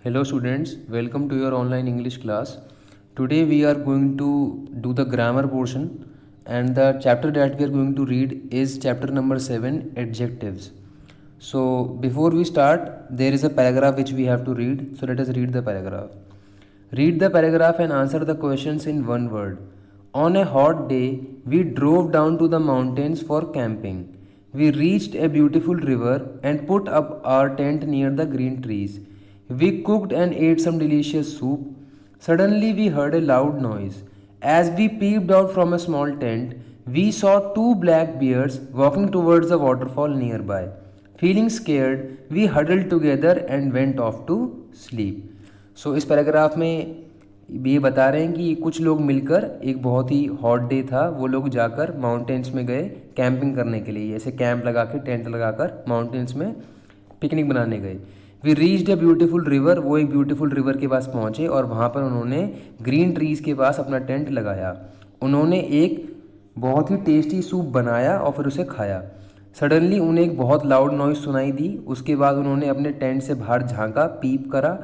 Hello students, welcome to your online English class. Today we are going to do the grammar portion and the chapter that we are going to read is chapter number 7, adjectives. So before we start, there is a paragraph which we have to read. So let us read the paragraph. Read the paragraph and answer the questions in one word. On a hot day, we drove down to the mountains for camping. We reached a beautiful river and put up our tent near the green trees. We cooked and ate some delicious soup. Suddenly, we heard a loud noise. As we peeped out from a small tent, we saw two black bears walking towards the waterfall nearby. Feeling scared, we huddled together and went off to sleep. इस paragraph में ये बता रहे हैं कि कुछ लोग मिलकर एक बहुत ही हॉट डे था, वो लोग जाकर माउंटेन्स में गए कैंपिंग करने के लिए, ऐसे कैंप लगा के टेंट लगाकर माउंटेन्स में पिकनिक बनाने गए. We reached a beautiful river, वो एक ब्यूटीफुल रिवर के पास पहुँचे और वहाँ पर उन्होंने ग्रीन ट्रीज़ के पास अपना टेंट लगाया. उन्होंने एक बहुत ही टेस्टी सूप बनाया और फिर उसे खाया. सडनली उन्हें एक बहुत लाउड नॉइज़ सुनाई दी. उसके बाद उन्होंने अपने टेंट से बाहर झांका, पीप करा.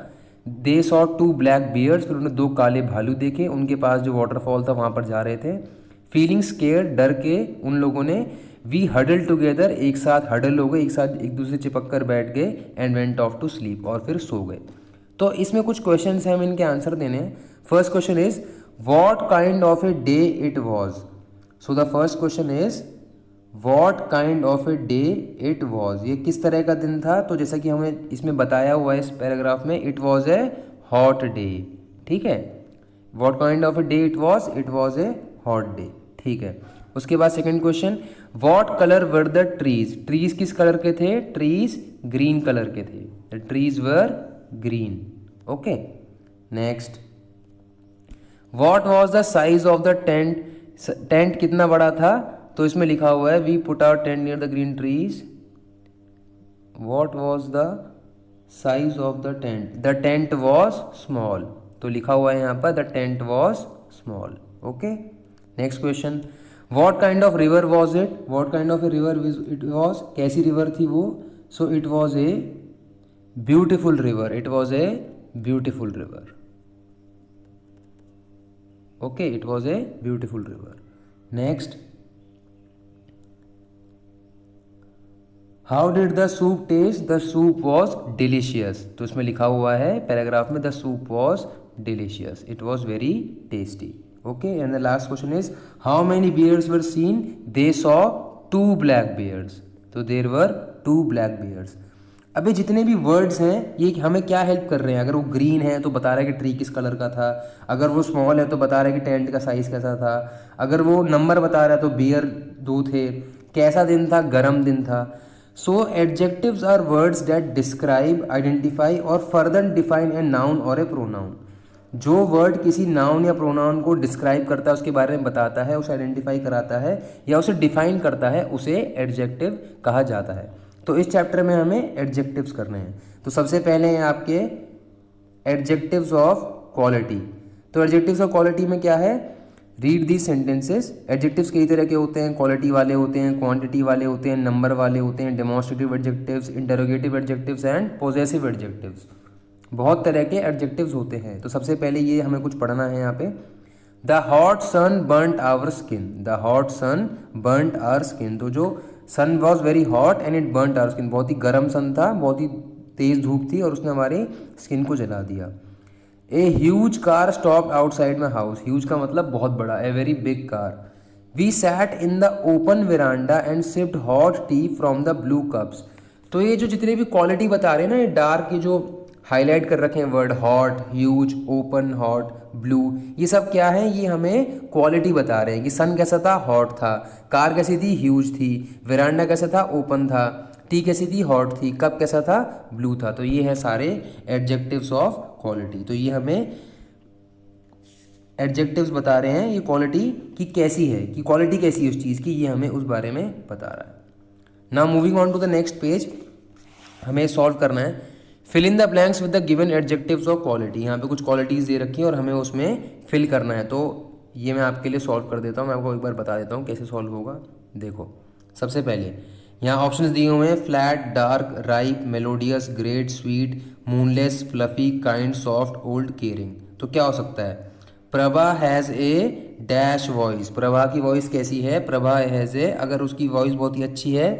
They saw two black bears, फिर उन्होंने दो काले भालू देखे. उनके पास जो वाटरफॉल था वहाँ पर जा रहे थे. फीलिंग स्केयर, डर के उन लोगों ने वी हडल टुगेदर, एक साथ हडल हो गए, एक साथ एक दूसरे चिपक कर बैठ गए. And went off to sleep, और फिर सो गए. तो इसमें कुछ क्वेश्चन हैं, हमें इनके आंसर देने हैं. First question is what kind of a day it was. So the first question is what kind of a day it was. ये किस तरह का दिन था. तो जैसा कि हमें इसमें बताया हुआ है इस पैराग्राफ में, it was a hot day. ठीक है, what kind of a day it was a hot day. ठीक है. उसके बाद second question, what colour were the trees. Trees किस कलर के थे. ट्रीज ग्रीन कलर के थे. The trees were green. Okay. Next, what was the size of the tent. Tent कितना बड़ा था. तो इसमें लिखा हुआ है we put our tent near the green trees. What was the size of the tent. The tent was small. तो लिखा हुआ है यहाँ पर the tent was small. Okay. Next question, what kind of river was it. What kind of a river it was. कैसी river थी वो. So it was a beautiful river. It was a beautiful river. Okay, it was a beautiful river. Next, how did the soup taste. The soup was delicious. तो इसमें लिखा हुआ है paragraph में the soup was delicious. It was very tasty. Okay. And the last question is how many bears were seen. They saw two black bears. तो there were two black bears. अभी जितने भी वर्ड्स हैं ये हमें क्या help कर रहे हैं. अगर वो ग्रीन है तो बता रहा है कि ट्री किस कलर का था. अगर वो स्मॉल है तो बता रहा है कि टेंट का साइज कैसा था. अगर वो नंबर बता रहा है तो बियर दो थे. कैसा दिन था. गर्म दिन था. So adjectives are words that describe, identify और further define a noun or a pronoun. जो वर्ड किसी नाउन या प्रोनाउन को डिस्क्राइब करता है, उसके बारे में बताता है, उसे आइडेंटिफाई कराता है या उसे डिफाइन करता है, उसे एडजेक्टिव कहा जाता है. तो इस चैप्टर में हमें एडजेक्टिव्स करने हैं. तो सबसे पहले हैं आपके एडजेक्टिव्स ऑफ क्वालिटी. तो एडजेक्टिव्स ऑफ क्वालिटी में क्या है. Read the sentences. एडजेक्टिव्स कई तरह के होते हैं. क्वालिटी वाले होते हैं, क्वांटिटी वाले होते हैं, नंबर वाले होते हैं, demonstrative adjectives, interrogative adjectives and possessive adjectives. बहुत तरह के एडजेक्टिव्स होते हैं. तो सबसे पहले ये हमें कुछ पढ़ना है यहाँ पे. The hot sun burnt our skin. The hot sun burnt our skin. तो जो sun was very hot and it burnt our skin. बहुत ही गर्म सन था, बहुत ही तेज धूप थी और उसने हमारी स्किन को जला दिया. A huge car stopped outside my house. Huge का मतलब बहुत बड़ा. A very big car. We sat in the open veranda and sipped hot tea from the blue cups. तो ये जो जितने भी क्वालिटी बता रहे हैं ना, ये डार्क के जो हाईलाइट कर रखे हैं word, hot, huge, open, hot, blue, ये सब क्या है. ये हमें क्वालिटी बता रहे हैं कि सन कैसा था. हॉट था. कार कैसी थी. ह्यूज थी. वेरांडा कैसा था. ओपन था. टी कैसी थी. हॉट थी. कप कैसा था. ब्लू था. तो ये है सारे एडजेक्टिव्स ऑफ क्वालिटी. तो ये हमें एडजेक्टिव्स बता रहे हैं ये क्वालिटी की कैसी है, कि क्वालिटी कैसी है उस चीज़ की, ये हमें उस बारे में बता रहा है. Now moving on to the next page. हमें सॉल्व करना है. Fill in the blanks with the given adjectives of quality. यहाँ पे कुछ क्वालिटीज़ दे रखी हैं और हमें उसमें फिल करना है. तो ये मैं आपके लिए सॉल्व कर देता हूँ. मैं आपको एक बार बता देता हूँ कैसे सॉल्व होगा. देखो, सबसे पहले यहाँ ऑप्शंस दिए हुए हैं flat, dark, ripe, melodious, great, sweet, moonless, fluffy, kind, soft, old, caring. तो क्या हो सकता है? Prabha has A dash voice. Prabha की वॉइस कैसी है? प्रभा हैज़ ए, अगर उसकी वॉइस बहुत ही अच्छी है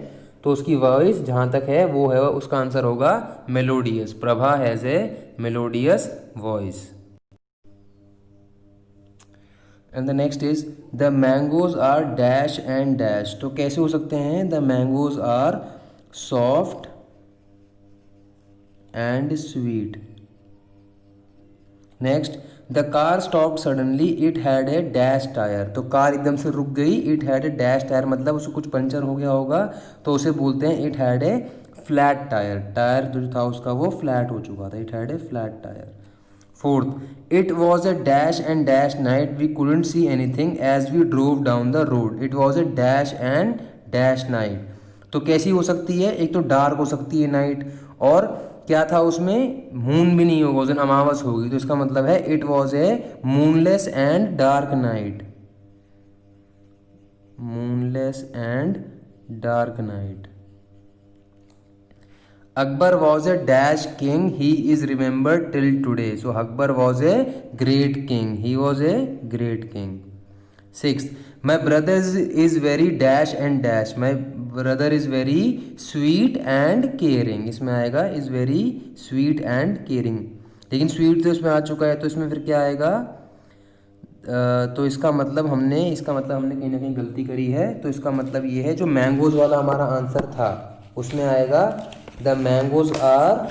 तो उसकी वॉइस जहाँ तक है वो है, उसका आंसर होगा melodious. Prabha has a melodious voice. And the next is the mangoes are dash and dash. तो कैसे हो सकते हैं? The mangoes are soft and sweet. Next, the car stop suddenly, it had a dash tyre. तो car एकदम से रुक गई, it had a dash tyre मतलब उसको कुछ पंचर हो गया होगा, तो उसे बोलते हैं it had a flat tyre. Tyre जो था उसका वो फ्लैट हो चुका था, it had a flat tyre. Fourth, it was a dash and dash night, we couldn't see anything as we drove down the road. It was a dash and dash night. तो कैसी हो सकती है? एक तो डार्क हो सकती है नाइट, और क्या था उसमें? मून भी नहीं होगा उस दिन, अमावस होगी, तो इसका मतलब है it was A moonless and dark night. Moonless and dark night. Akbar was a dash king, he is remembered till today. So Akbar was a great king, he was a great king. Six, my brother is very dash and dash, my brother is very sweet and caring. इसमें आएगा is very sweet and caring, लेकिन sweet तो इसमें आ चुका है, तो इसमें फिर क्या आएगा? तो इसका मतलब हमने कहीं ना कहीं गलती करी है। तो इसका मतलब ये है, जो मैंगोज वाला हमारा आंसर था उसमें आएगा the mangoes are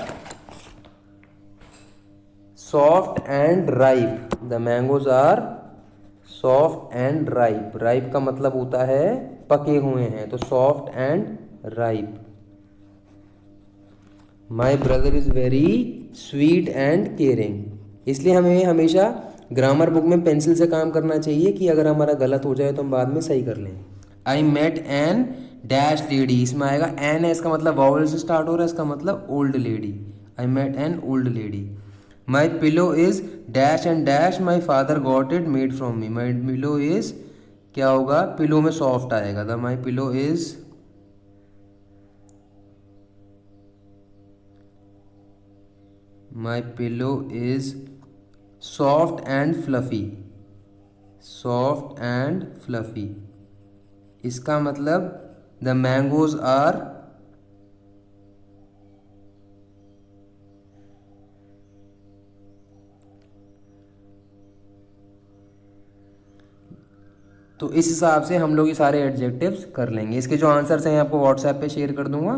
soft and ripe. The mangoes are soft and ripe. Ripe का मतलब होता है पके हुए हैं, तो soft and ripe. My brother is very sweet and caring. इसलिए हमें हमेशा ग्रामर बुक में पेंसिल से काम करना चाहिए कि अगर हमारा गलत हो जाए तो हम बाद में सही कर लें। I met an dash lady, इसमें आएगा एन है, इसका मतलब वॉवल से स्टार्ट हो रहा है, इसका मतलब old lady. I met an old lady. My pillow is dash and dash, my father got it made from me. My pillow is, क्या होगा? पिलो में सॉफ्ट आएगा, the my pillow is My pillow is soft and fluffy. Soft and fluffy. इसका मतलब the mangoes are तो इस हिसाब से हम लोग ये सारे एडजेक्टिव्स कर लेंगे। इसके जो आंसर्स हैं आपको व्हाट्सएप पे शेयर कर दूंगा।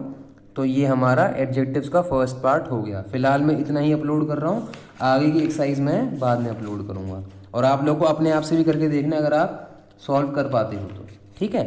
तो ये हमारा एडजेक्टिव्स का फर्स्ट पार्ट हो गया। फिलहाल मैं इतना ही अपलोड कर रहा हूँ, आगे की एक्सरसाइज मैं बाद में अपलोड करूँगा, और आप लोग को अपने आप से भी करके देखना अगर आप सॉल्व कर पाते हो तो। ठीक है।